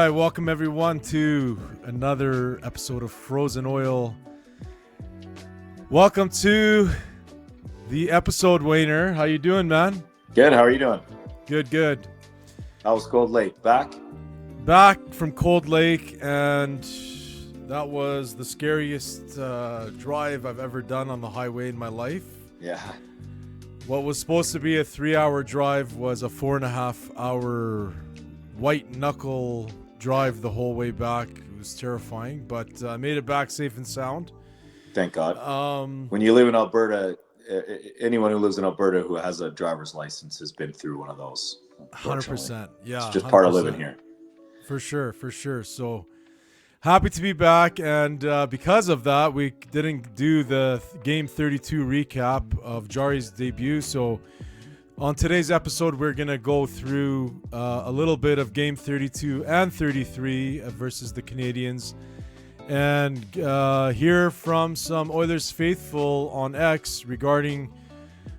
right, welcome everyone to another episode of Frozen Oil. Welcome to the episode, Wayner. How you doing, man? Good. How are you doing? Good. How was Cold Lake? Back From Cold Lake, and that was the scariest drive I've ever done on the highway in my life. Yeah. What was supposed to be a 3-hour drive was a 4.5-hour white knuckle drive the whole way back. It was terrifying, but I made it back safe and sound. Thank God. When you live in Alberta, anyone who lives in Alberta who has a driver's license has been through one of those. 100%. Yeah. It's just 100%. part of living here. For sure. So happy to be back. And because of that, we didn't do the game 32 recap of Jarry's debut. So on today's episode, we're going to go through a little bit of game 32 and 33 versus the Canadiens, and hear from some Oilers faithful on X regarding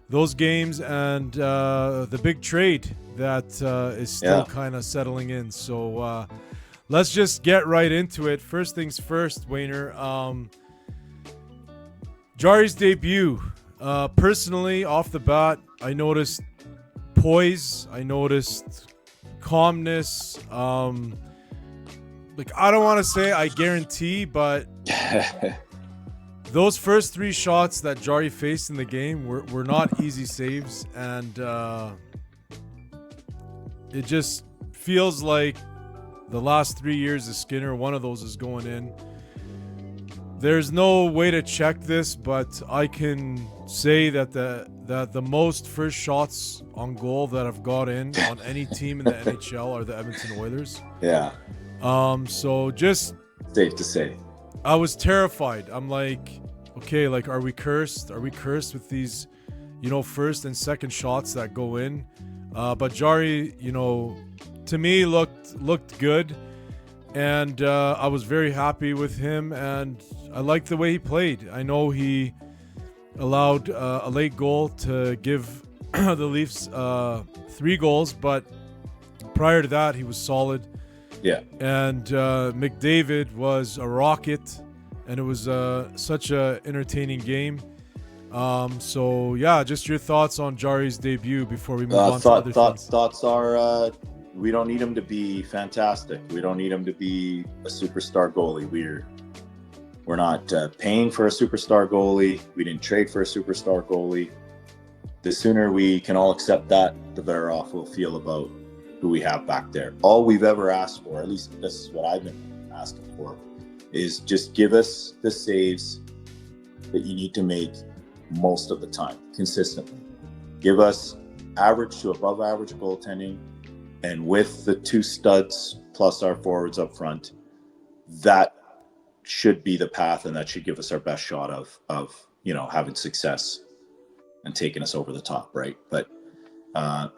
those games and the big trade that is still kind of settling in. So let's just get right into it. First things first, Wayner. Jarry's debut. Personally, off the bat, I noticed poise. I noticed calmness. I don't want to say I guarantee, but those first 3 shots that Jarry faced in the game were not easy saves, and it just feels like the last 3 years of Skinner, one of those is going in. There's no way to check this, but I can say that the most first shots on goal that have got in on any team in the NHL are the Edmonton Oilers. Yeah. So just safe to say, I was terrified. I'm like, okay, like, are we cursed? Are we cursed with these, first and second shots that go in? But Jarry, to me looked good. And I was very happy with him, and I liked the way he played. I know he allowed a late goal to give the Leafs 3 goals, but prior to that, he was solid. Yeah. And McDavid was a rocket, and it was such an entertaining game. So, yeah, just your thoughts on Jarry's debut before we move on to other things. Thoughts are... we don't need him to be fantastic. We don't need him to be a superstar goalie. We're not paying for a superstar goalie. We didn't trade for a superstar goalie. The sooner we can all accept that, the better off we'll feel about who we have back there. All we've ever asked for, at least this is what I've been asking for, is just give us the saves that you need to make most of the time, consistently. Give us average to above average goaltending. And with the 2 studs plus our forwards up front, that should be the path, and that should give us our best shot of having success and taking us over the top, right? But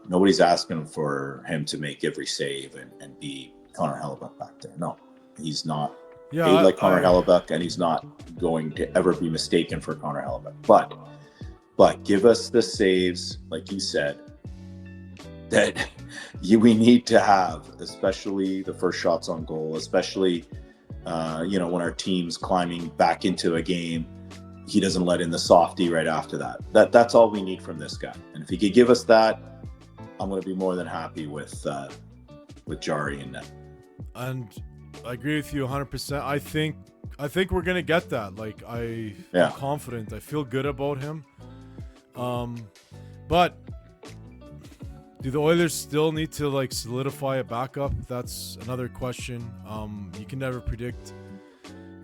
nobody's asking for him to make every save and be Connor Hellebuck back there. No, he's not paid like Connor Hellebuck, and he's not going to ever be mistaken for Connor Hellebuck. But give us the saves, like you said, that we need to have, especially the first shots on goal, especially when our team's climbing back into a game, he doesn't let in the softie right after that. That's all we need from this guy. And if he could give us that, I'm going to be more than happy with Jarry in net. And I agree with you 100%. I think we're going to get that. Like, I'm confident. I feel good about him. But do the Oilers still need to solidify a backup? That's another question. You can never predict,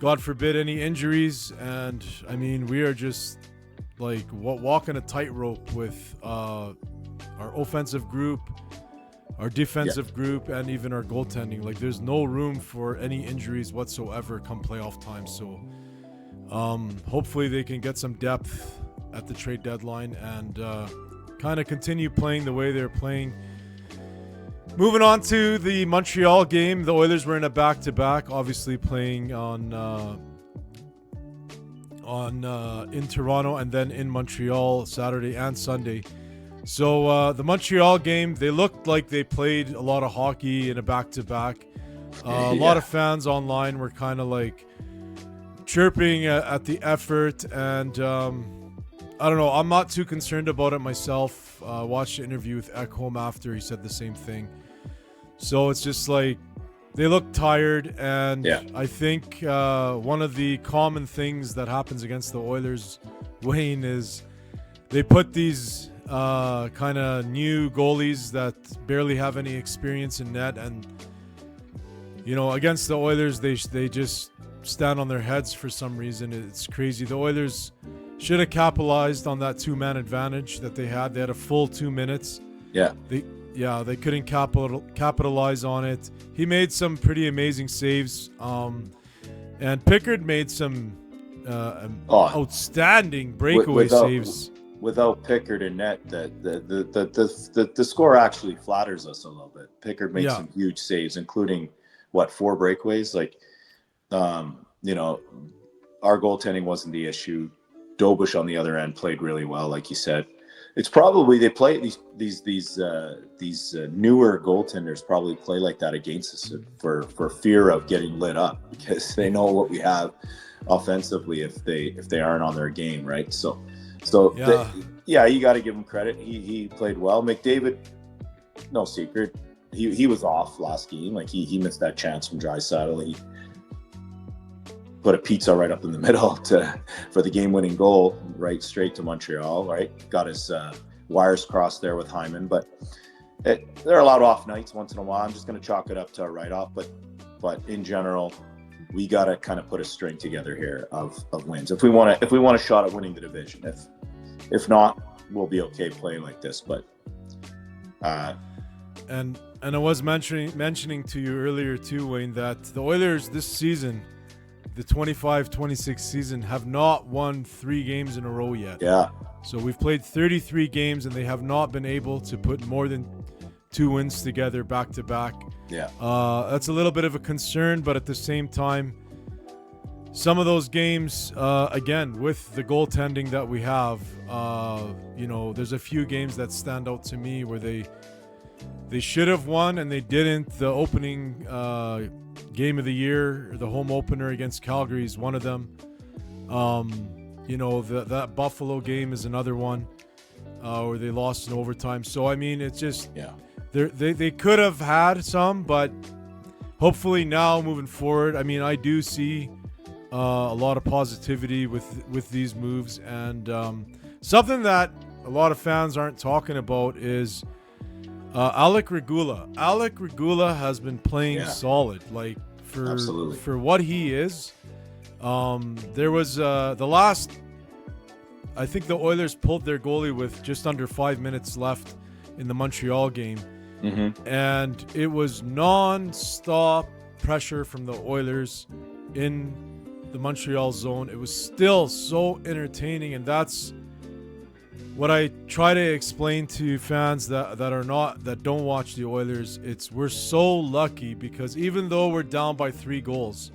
God forbid, any injuries. And I mean, we are just walking a tightrope with our offensive group, our defensive group, and even our goaltending. There's no room for any injuries whatsoever come playoff time. So hopefully they can get some depth at the trade deadline and kind of continue playing the way they're playing. Moving on to the Montreal game, the Oilers were in a back-to-back, obviously playing in Toronto and then in Montreal Saturday and Sunday. So the Montreal game, they looked like they played a lot of hockey in a back-to-back. A lot of fans online were kind of like chirping at the effort, and I don't know. I'm not too concerned about it myself. Watched the interview with Ekholm after, he said the same thing. So it's just like they look tired, and I think one of the common things that happens against the Oilers, Wayne, is they put these kind of new goalies that barely have any experience in net, and against the Oilers they just stand on their heads for some reason. It's crazy. The Oilers should have capitalized on that 2-man advantage that they had. They had a full 2 minutes. They couldn't capitalize on it. He made some pretty amazing saves, and Pickard made some outstanding breakaway saves. Without Pickard in net, the score actually flatters us a little bit. Pickard made some huge saves, including 4 breakaways. Like, our goaltending wasn't the issue. Dobush on the other end played really well, like you said. It's probably they play these newer goaltenders probably play like that against us for fear of getting lit up, because they know what we have offensively if they aren't on their game, right? So you got to give him credit. He played well. McDavid, no secret, he was off last game. Like he missed that chance from Draisaitl. He put a pizza right up in the middle for the game-winning goal, right straight to Montreal. Right, got his wires crossed there with Hyman. But they're allowed off nights once in a while. I'm just going to chalk it up to a write-off. But in general, we got to kind of put a string together here of wins if we want a shot at winning the division. If not, we'll be okay playing like this. But and I was mentioning to you earlier too, Wayne, that the Oilers this season, the 25-26 season, have not won 3 games in a row yet. Yeah. So we've played 33 games, and they have not been able to put more than 2 wins together back to back. Yeah. That's a little bit of a concern, but at the same time, some of those games, again, with the goaltending that we have, there's a few games that stand out to me where they should have won and they didn't. The opening game of the year, the home opener against Calgary, is one of them. That Buffalo game is another one where they lost in overtime. So I mean, it's just they could have had some, but hopefully now moving forward, I mean, I do see a lot of positivity with these moves, and something that a lot of fans aren't talking about is Alec Regula. Alec Regula has been playing solid, like for what he is. There was the last, I think the Oilers pulled their goalie with just under 5 minutes left in the Montreal game, and it was non-stop pressure from the Oilers in the Montreal zone. It was still so entertaining, and that's what I try to explain to fans that don't watch the Oilers. We're so lucky, because even though we're down by 3 goals,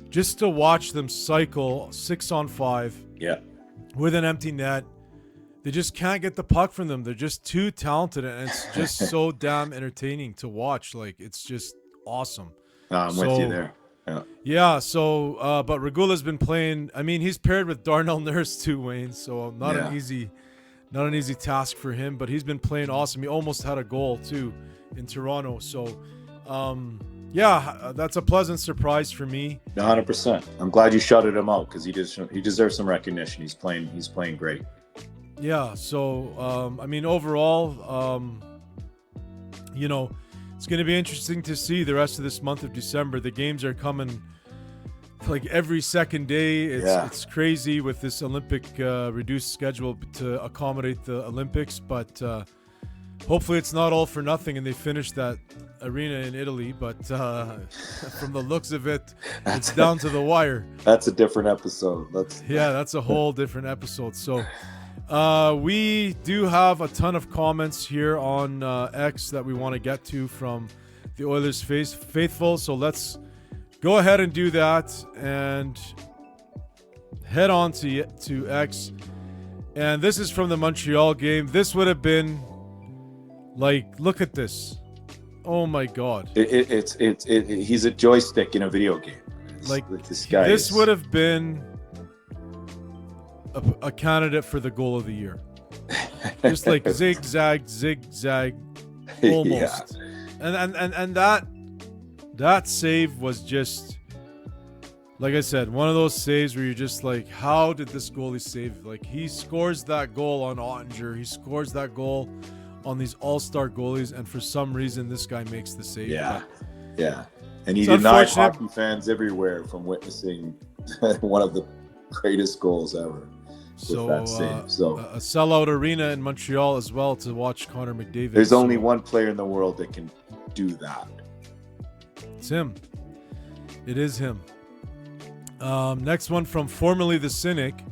just to watch them cycle 6-on-5 with an empty net, they just can't get the puck from them. They're just too talented, and it's just so damn entertaining to watch. Like, it's just awesome. I'm with you there. So but Regula's been playing. I mean, he's paired with Darnell Nurse too, Wayne. So not an easy task for him. But he's been playing awesome. He almost had a goal too in Toronto. So that's a pleasant surprise for me. 100%. I'm glad you shouted him out, because he deserves some recognition. He's playing great. Yeah. So I mean, overall, it's going to be interesting to see the rest of this month of December. The games are coming like every second day. It's crazy with this Olympic reduced schedule to accommodate the Olympics, but hopefully it's not all for nothing and they finish that arena in Italy. But from the looks of it, it's down to the wire. That's a different episode. That's a whole different episode. So we do have a ton of comments here on X that we want to get to from the Oilers faithful. So let's go ahead and do that and head on to X. And this is from the Montreal game. This would have been like, look at this. Oh my God! He's a joystick in a video game. This guy. This would have been a candidate for the goal of the year. Just like zigzag, almost. Yeah. And that save was just, like I said, one of those saves where you're just like, how did this goalie save? Like, he scores that goal on Ottinger. He scores that goal on these all-star goalies, and for some reason, this guy makes the save. Yeah. And he denied hockey fans everywhere from witnessing one of the greatest goals ever. So a sellout arena in Montreal as well to watch Connor McDavid. There's only one player in the world that can do that. It's him. It is him. Next one from formerly the Cynic.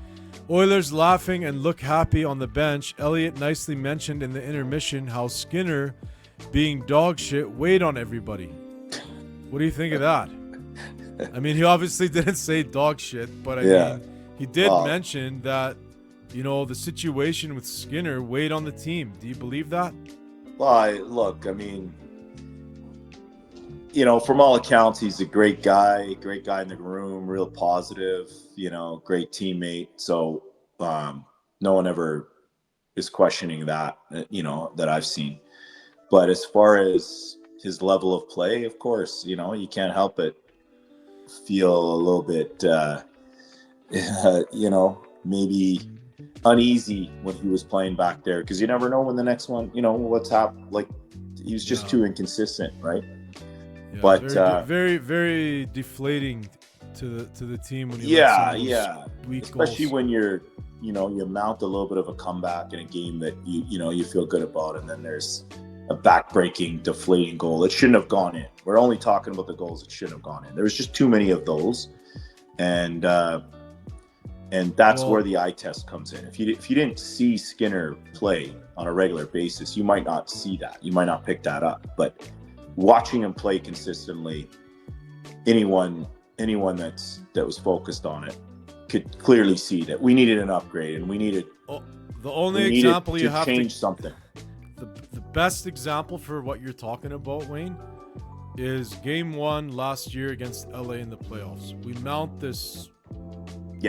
Oilers laughing and look happy on the bench. Elliott nicely mentioned in the intermission how Skinner, being dog shit, weighed on everybody. What do you think of that? I mean, he obviously didn't say dog shit, but I mean, he did mention that, the situation with Skinner weighed on the team. Do you believe that? Well, I mean, from all accounts, he's a great guy in the room, real positive, great teammate. So no one ever is questioning that, that I've seen. But as far as his level of play, of course, you can't help but feel a little bit, maybe uneasy when he was playing back there, because you never know when the next one, what's happened. Like, he was just too inconsistent, right? Yeah, but very, very deflating to the team when he weak especially goals. When you're you mount a little bit of a comeback in a game that you feel good about, and then there's a back-breaking, deflating goal that shouldn't have gone in. We're only talking about the goals that shouldn't have gone in. There was just too many of those, and that's where the eye test comes in. If you didn't see Skinner play on a regular basis, you might not see that. You might not pick that up. But watching him play consistently, anyone that was focused on it could clearly see that we needed an upgrade, and we needed the only example you have change something. The best example for what you're talking about, Wayne, is Game 1 last year against LA in the playoffs. We mount this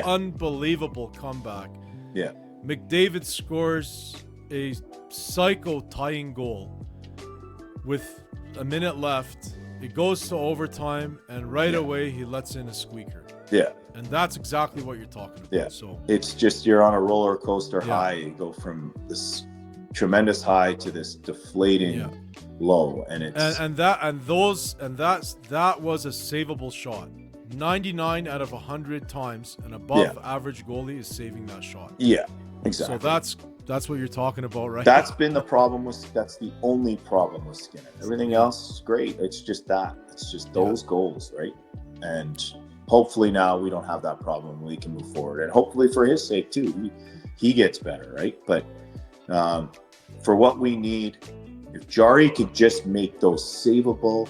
unbelievable comeback. Yeah. McDavid scores a psycho tying goal with a minute left. It goes to overtime, and right away he lets in a squeaker. Yeah. And that's exactly what you're talking about. Yeah. So it's just, you're on a roller coaster high. You go from this tremendous high to this deflating low, and it's that was a savable shot. 99 out of 100 times an above average goalie is saving that shot. Yeah, exactly. So that's what you're talking about, right? That's been the problem that's the only problem with Skinner. Everything else is great. It's just those goals, right? And hopefully now we don't have that problem. We can move forward, and hopefully for his sake too, he gets better, right? But for what we need, if Jarry could just make those savable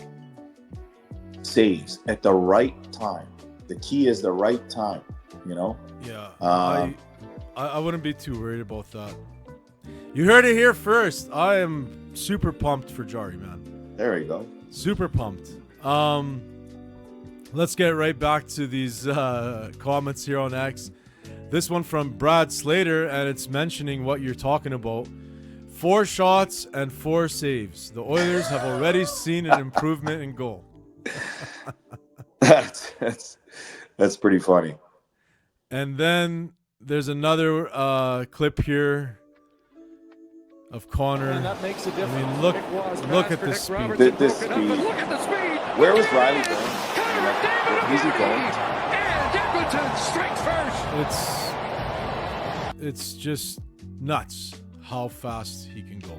saves at the right time. The key is the right time, Yeah. I wouldn't be too worried about that. You heard it here first. I am super pumped for Jarry, man. There you go. Super pumped. Let's get right back to these comments here on X. This one from Brad Slater, and it's mentioning what you're talking about. 4 shots and 4 saves. The Oilers have already seen an improvement in goal. That's pretty funny. And then there's another clip here of Connor. And that makes a difference. I mean, look at this speed. This speed. Look at the speed. Where was Riley going? Where's he going? And Edmonton strikes first. It's just nuts how fast he can go.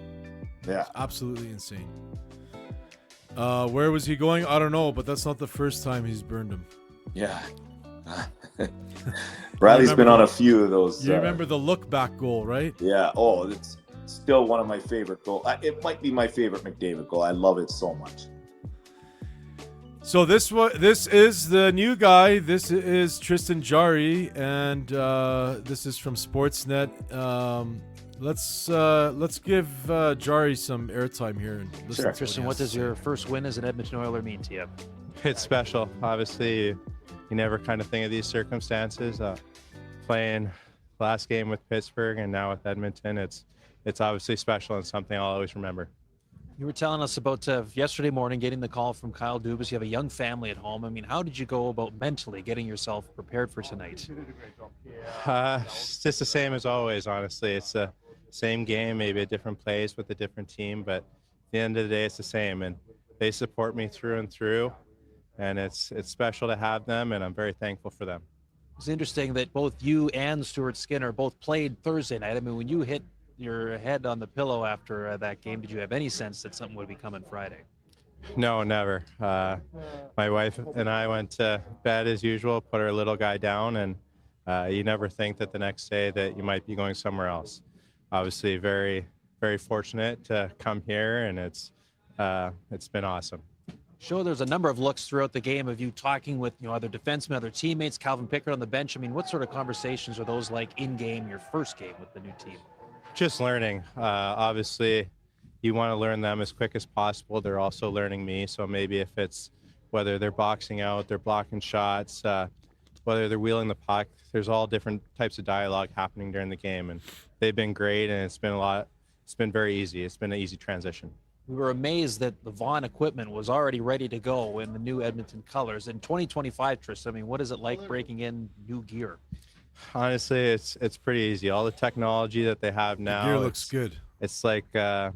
Yeah. Absolutely insane. Where was he going? I don't know, but that's not the first time he's burned him. Yeah. Bradley's been on a few of those. You remember the look back goal, right? Yeah. Oh, it's still one of my favorite goals. It might be my favorite McDavid goal. I love it so much. So this is the new guy. This is Tristan Jarry, and this is from Sportsnet. Let's give Jarry some airtime here. And listen Sure. to Tristan, he what has to does say. your first win as an Edmonton Oiler mean to you? It's special. Obviously, you never kind of think of these circumstances. Playing last game with Pittsburgh and now with Edmonton, it's obviously special and something I'll always remember. You were telling us about yesterday morning getting the call from Kyle Dubas. You have a young family at home. I mean, how did you go about mentally getting yourself prepared for tonight? It's just the same as always, honestly. It's the same game, maybe a different place with a different team, but at the end of the day, it's the same. And they support me through and through, and it's special to have them, and I'm very thankful for them. It's interesting that both you and Stuart Skinner both played Thursday night. I mean, when you hit your head on the pillow after that game, did you have any sense that something would be coming Friday? No, never. My wife and I went to bed as usual, put our little guy down, and you never think that the next day that you might be going somewhere else. Obviously, very, very fortunate to come here, and it's been awesome. Sure, there's a number of looks throughout the game of you talking with other defensemen, other teammates, Calvin Pickard on the bench. I mean, what sort of conversations are those like in game, your first game with the new team? Just learning. Obviously, you want to learn them as quick as possible. They're also learning me. So maybe if it's whether they're boxing out, they're blocking shots, whether they're wheeling the puck, there's all different types of dialogue happening during the game. And they've been great, and it's been very easy. It's been an easy transition. We were amazed that the Vaughn equipment was already ready to go in the new Edmonton colors. In 2025, Tristan, I mean, what is it like breaking in new gear? Honestly, it's pretty easy. All the technology that they have now, The gear looks good. It's like the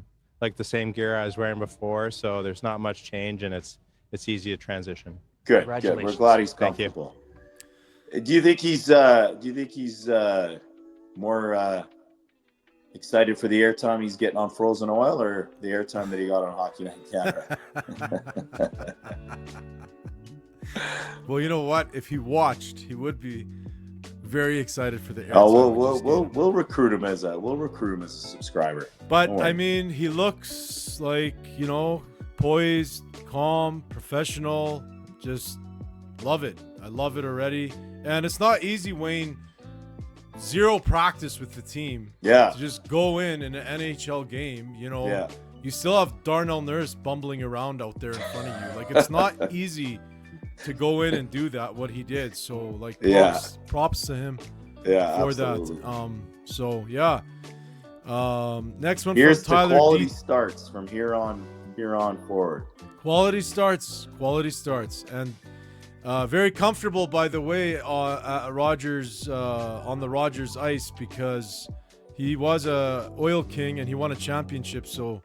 same gear I was wearing before, so there's not much change, and it's easy to transition. Good. Congratulations. We're glad he's Thank you. comfortable. Do you think he's more excited for the airtime he's getting on Frozen Oil, or the airtime that he got on Hockey Night in Canada? Well, you know what? If he watched, he would be very excited for the airtime. Oh, we'll recruit him as a subscriber. But Don't worry. I mean, he looks like, poised, calm, professional. Just love it. I love it already. And it's not easy, Wayne. Zero practice with the team. Yeah. To just go in an NHL game, Yeah. You still have Darnell Nurse bumbling around out there in front of you. Like, it's not easy to go in and do that, what he did. So, like, props to him Yeah. for Absolutely. that. Next one Here's from Tyler the quality D. starts from here on forward. Quality starts, and very comfortable, by the way, at Rogers on the Rogers ice, because he was a Oil King and he won a championship, so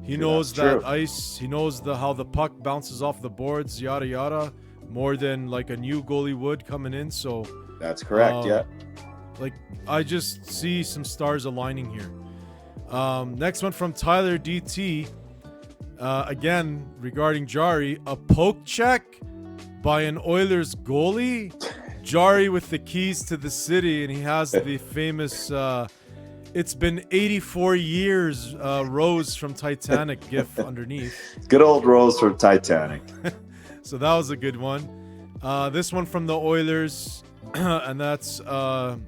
he knows that's that true. ice. He knows how the puck bounces off the boards, yada yada, more than like a new goalie would coming in. So That's correct. Yeah. like, I just see some stars aligning here. Next one from Tyler DT. Again, regarding Jarry, a poke check by an Oilers goalie. Jarry with the keys to the city, and he has the famous it's been 84 years Rose from Titanic gif underneath. Good old Rose from Titanic. So that was a good one. This one from the Oilers, and that's the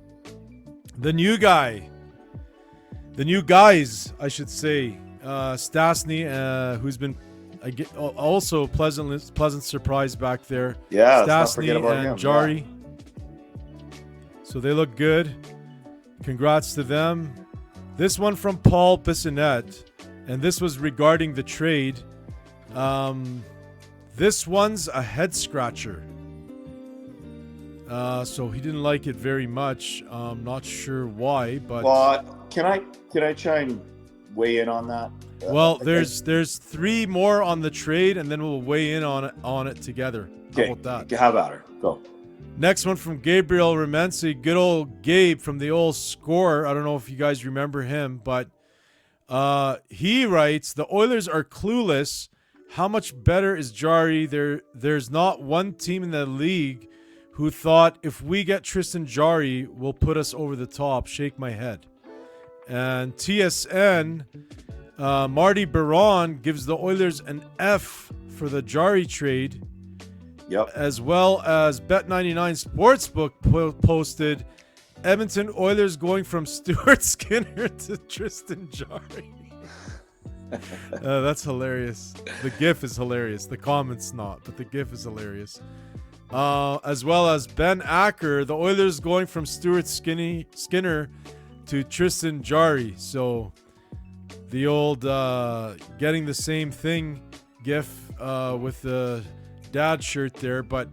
new guy. The new guys, I should say. Stastny, who's been also pleasant surprise back there. Yeah, let's not forget Stastny about and him. Jarry. So they look good. Congrats to them. This one from Paul Bissonnette, and this was regarding the trade. This one's a head scratcher. So he didn't like it very much. Not sure why, but can I try and weigh in on that? well, there's three more on the trade, and then we'll weigh in on it together. Okay. How about that? How about her? Go. Next one from Gabriel Remensi, good old Gabe from the old Score. I don't know if you guys remember him, but he writes, the Oilers are clueless. How much better is Jarry? There's not one team in the league who thought if we get Tristan Jarry will put us over the top. Shake my head. And TSN, Marty Baron gives the Oilers an F for the Jarry trade. Yep. as well as Bet99 Sportsbook posted Edmonton Oilers going from Stuart Skinner to Tristan Jarry. That's hilarious. The GIF is hilarious. The comment's not, but the GIF is hilarious. As well as Ben Acker, the Oilers going from Stuart Skinner to Tristan Jarry. So the old getting the same thing GIF with the dad shirt there, but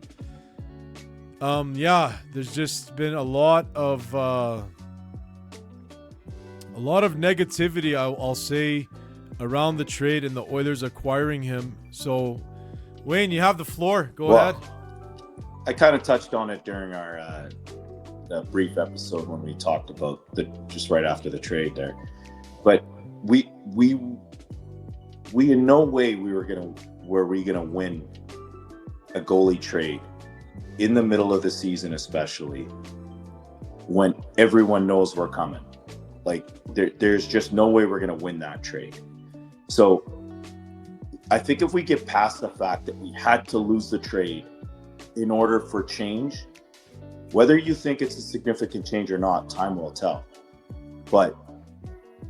yeah, there's just been a lot of negativity, I'll say, around the trade and the Oilers acquiring him. So Wayne, you have the floor. Go ahead. I kind of touched on it during our brief episode when we talked about just right after the trade there, but we in no way were we gonna win a goalie trade in the middle of the season, especially when everyone knows we're coming. Like there's just no way we're gonna win that trade. So I think if we get past the fact that we had to lose the trade in order for change, whether you think it's a significant change or not, time will tell. But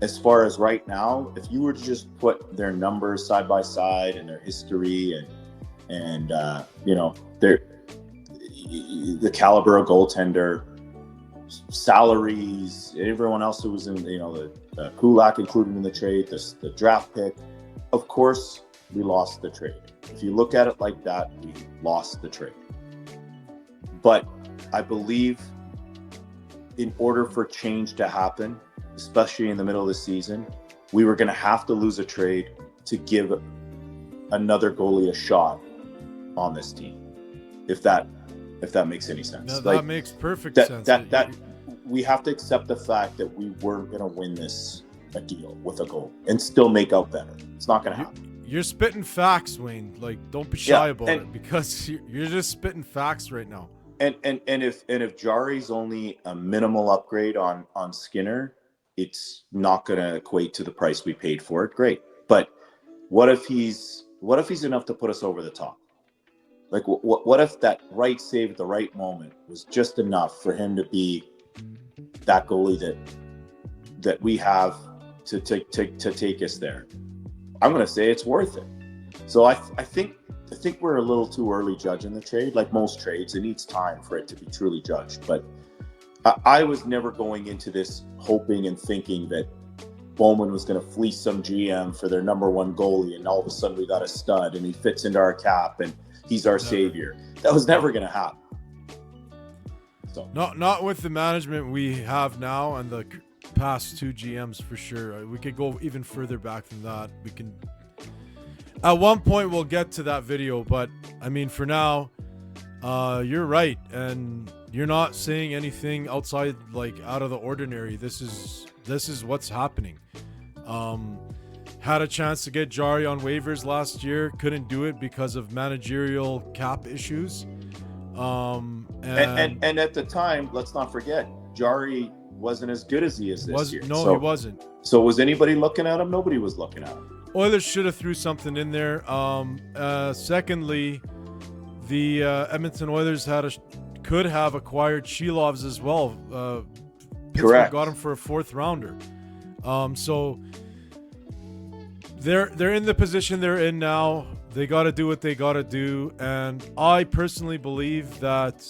as far as right now, if you were to just put their numbers side by side and their history and you know, the caliber of goaltender, salaries, everyone else who was in, you know, the Kulak included in the trade, the draft pick, of course we lost the trade. If you look at it like that, we lost the trade. But I believe in order for change to happen, especially in the middle of the season, we were going to have to lose a trade to give another goalie a shot on this team. If that makes any sense. No, that makes perfect sense. That we have to accept the fact that we weren't going to win this a deal with a goal and still make out better. It's not going to happen. You're spitting facts, Wayne. Like, don't be shy about it, because you're just spitting facts right now. And if Jarry's only a minimal upgrade on Skinner, it's not going to equate to the price we paid for it. Great, but what if he's enough to put us over the top? Like, what if that right save at the right moment was just enough for him to be that goalie that we have to take us there? I'm going to say it's worth it. So I think we're a little too early judging the trade. Like most trades, it needs time for it to be truly judged. But I was never going into this hoping and thinking that Bowman was going to fleece some GM for their number one goalie, and all of a sudden we got a stud and he fits into our cap and he's our savior. That was never going to happen. So not with the management we have now and the past two GMs for sure. We could go even further back than that. We can. At one point we'll get to that video, but I mean, for now, you're right, and you're not saying anything outside, like, out of the ordinary. This is what's happening. Had a chance to get Jarry on waivers last year, couldn't do it because of managerial cap issues. And at the time, let's not forget, Jarry wasn't as good as he is this year. No, he wasn't. So was anybody looking at him? Nobody was looking at him. Oilers should have threw something in there. Secondly, the Edmonton Oilers could have acquired Shilovs as well. Pittsburgh Correct. got him for a fourth rounder. So they're in the position they're in now. They got to do what they got to do, and I personally believe that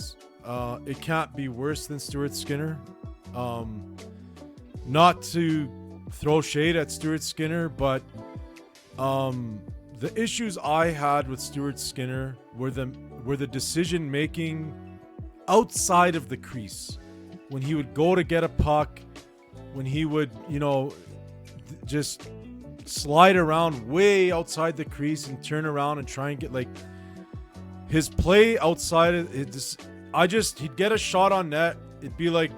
it can't be worse than Stuart Skinner. Not to throw shade at Stuart Skinner, but the issues I had with Stuart Skinner were the decision making outside of the crease. When he would go to get a puck, when he would, just slide around way outside the crease and turn around and try and get, like, his play outside of it. He'd get a shot on net. It'd be like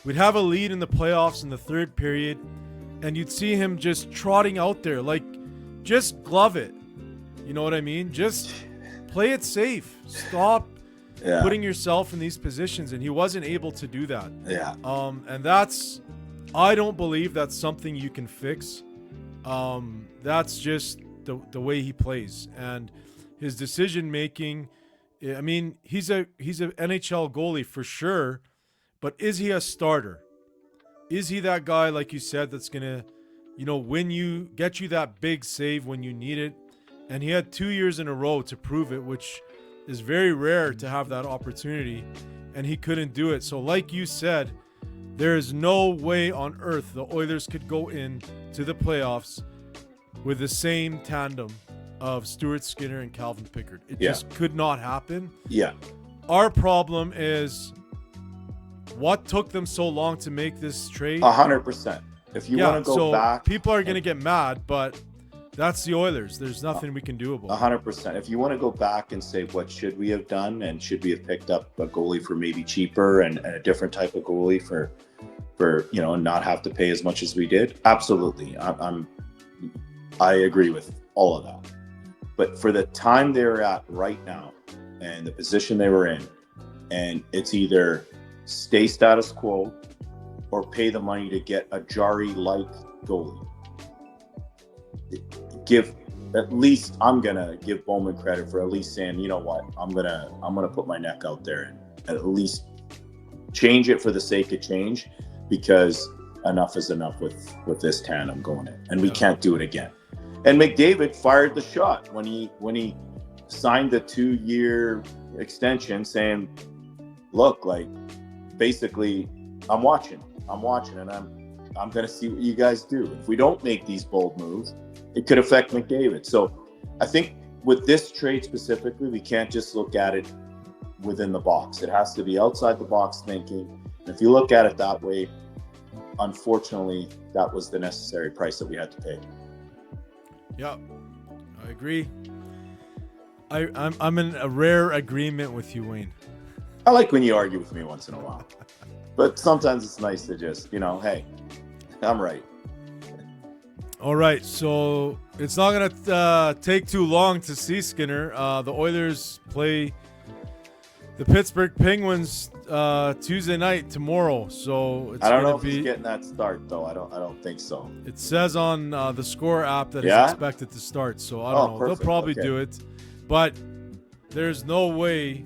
we'd have a lead in the playoffs in the third period, and you'd see him just trotting out there, like, just glove it. You know what I mean? Just play it safe. Stop putting yourself in these positions, and he wasn't able to do that. Yeah. And I don't believe that's something you can fix. That's just the way he plays, and his decision making I mean, he's a NHL goalie for sure, but is he a starter? Is he that guy, like you said, that's gonna, get you that big save when you need it? And he had 2 years in a row to prove it, which is very rare to have that opportunity, and he couldn't do it. So like you said, there is no way on earth the Oilers could go in to the playoffs with the same tandem of Stuart Skinner and Calvin Pickard. It just could not happen. Yeah. Our problem is what took them so long to make this trade. 100%. If you want to go back, people are going to get mad, but that's the Oilers. There's nothing we can do about it. 100%. If you want to go back and say, what should we have done? And should we have picked up a goalie for maybe cheaper and a different type of goalie for not have to pay as much as we did? Absolutely. I agree with all of that. But for the time they're at right now and the position they were in, and it's either stay status quo or pay the money to get a Jarry-like goalie. I'm gonna give Bowman credit for at least saying, you know what, I'm gonna put my neck out there and at least change it for the sake of change, because enough is enough with this tandem going in, and we can't do it again. And McDavid fired the shot when he signed the 2-year extension, saying, look, like, basically, I'm watching, and I'm going to see what you guys do. If we don't make these bold moves, it could affect McDavid. So I think with this trade specifically, we can't just look at it within the box. It has to be outside the box thinking. And if you look at it that way, unfortunately, that was the necessary price that we had to pay. Yeah, I agree. I'm in a rare agreement with you, Wayne. I like when you argue with me once in a while. But sometimes it's nice to just, hey, I'm right. All right, so it's not going to take too long to see Skinner. The Oilers play the Pittsburgh Penguins Tuesday night tomorrow. So it's I don't know if he's getting that start, though. I don't think so. It says on the Score app that it's expected to start. So I don't know. Perfect. They'll probably do it. But there's no way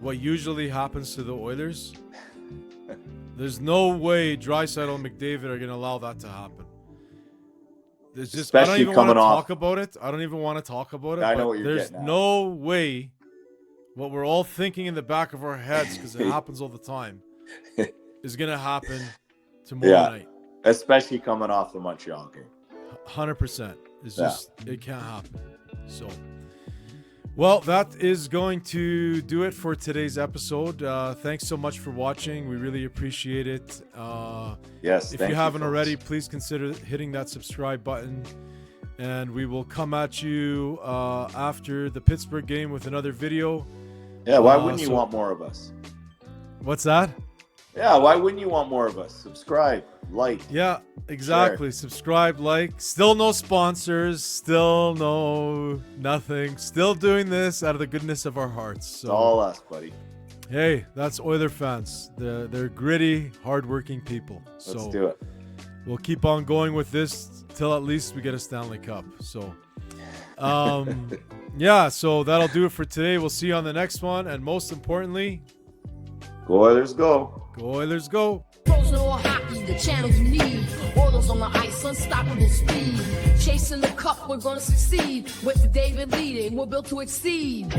what usually happens to the Oilers. There's no way Draisaitl and McDavid are going to allow that to happen. There's just, I don't even want to talk about it. I don't even want to talk about it. I know what you're There's getting at. no way what we're all thinking in the back of our heads, because it happens all the time, is going to happen tomorrow night. Especially coming off the Montreal game. 100%. It's just, it can't happen. So, well, that is going to do it for today's episode. Thanks so much for watching. We really appreciate it. Yes. If you haven't already, please consider hitting that subscribe button. And we will come at you after the Pittsburgh game with another video. Yeah, why wouldn't you want more of us? What's that? Yeah, why wouldn't you want more of us? Subscribe, like. Yeah, exactly. Share. Subscribe, like. Still no sponsors. Still no nothing. Still doing this out of the goodness of our hearts. So, it's all us, buddy. Hey, that's Oiler fans. They're gritty, hardworking people. Let's do it. We'll keep on going with this till at least we get a Stanley Cup. So, yeah, so that'll do it for today. We'll see you on the next one. And most importantly, go Oilers, go. Go Oilers, go. Professional hockey, the channel you need. Oilers on the ice, unstoppable speed. Chasing the cup, we're gonna succeed. With McDavid leading, we're built to exceed.